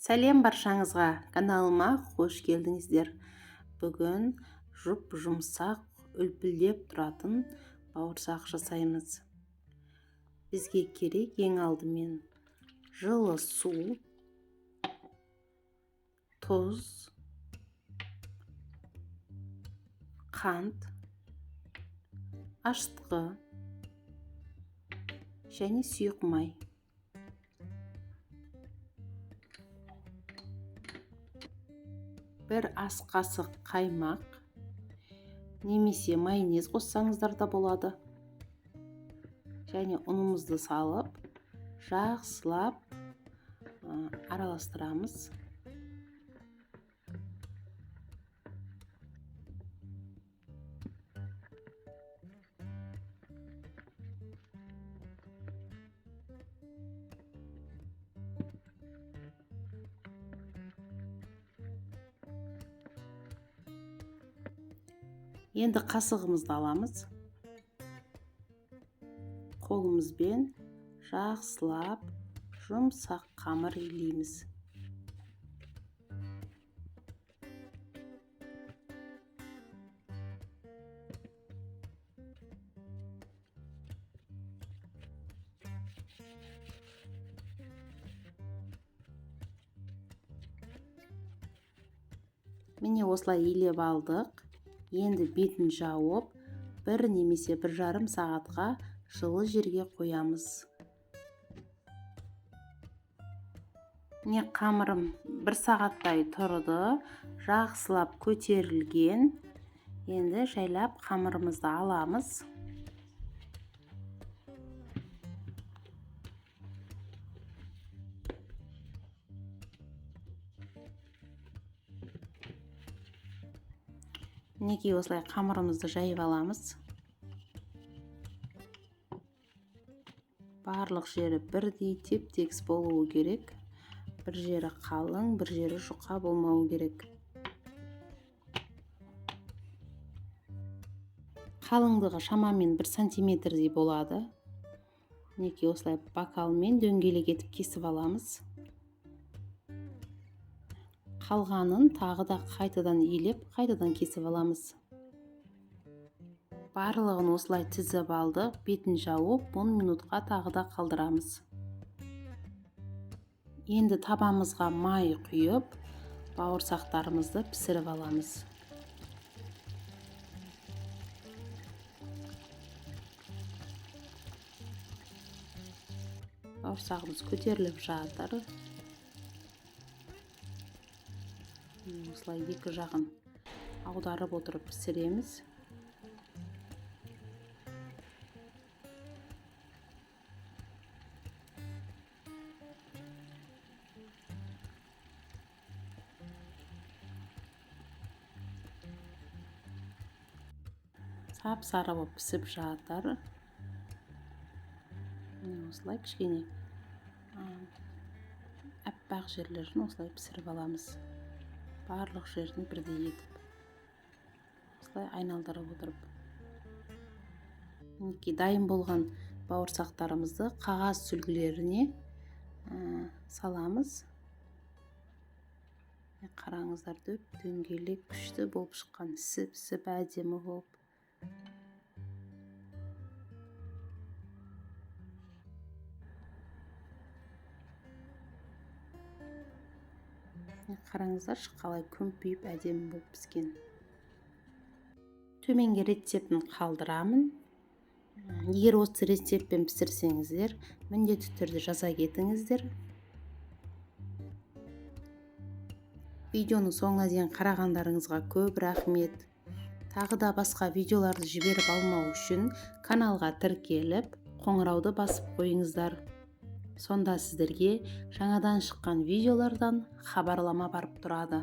Сәлем баршаңызға, каналыма қош келдіңіздер. Бүгін жұмсақ үлпілдеп тұратын бауырсақ жасаймыз. Бізге керек ең алдымен жылы су, тұз, қант, ашытқы және сұйық май. Бір ас қасық қаймақ немесе майонез қоссаңыздар да болады. Және ұнымызды салып, жақсылап араластырамыз. Енді қасығымызды аламыз. Қолымызбен жақсылап жұмсақ қамыр илейміз. Міне осылай илеп алдық. Енді бетін жауып, бір немесе 1,5 сағатқа жылы жерге қоямыз. Міне қамырым 1 сағаттай тұрды, жақсылап көтерілген. Енді жайлап қамырымызды аламыз. Мінекей осылай қамырымызды жайып аламыз. Барлық жері бірдей теп-тегіс болуы керек. Бір жері қалың, бір жері жұқа болмауы керек. Қалыңдығы шамамен 1 сантиметрдей болады. Мінекей осылай бокалмен дөңгелек етіп кесіп аламыз. Қалғанын тағы да қайтадан илеп, қайтадан кесіп аламыз. Барлығын осылай тізіп алдық, бетін жауып 10 минутқа тағы да қалдырамыз. Енді табамызға май құйып, бауырсақтарымызды пісіріп аламыз. Бауырсағымыз көтеріліп жатыр. Осылай екі жағын аударып отырып пісіреміз. Сап-сары болып пісіп жатыр. Осылай кішкене аппақ жерлерін осылай пісіріп аламыз. Барлық жерін бірдей етіп. Осылай айналдырып отырып. Мінекей дайын болған бауырсақтарымызды қағаз сүлгілеріне саламыз. Қараңыздар, дөңгелек күшті болып шыққан, пісіп әдемі болып. Қараңыздар, қалай көмпиіп әдемі болып піскен. Төменге рецептін қалдырамын. Егер осы рецептпен пісірсеңіздер, міндетті түрде жаза кетіңіздер. Видеоны соңына дейін қарағандарыңызға көп рахмет. Тағы да басқа видеоларды жіберіп алмау үшін каналға тіркеліп, қоңырауды басып қойыңыздар. Сонда сіздерге жаңадан шыққан видеолардан хабарлама барып тұрады.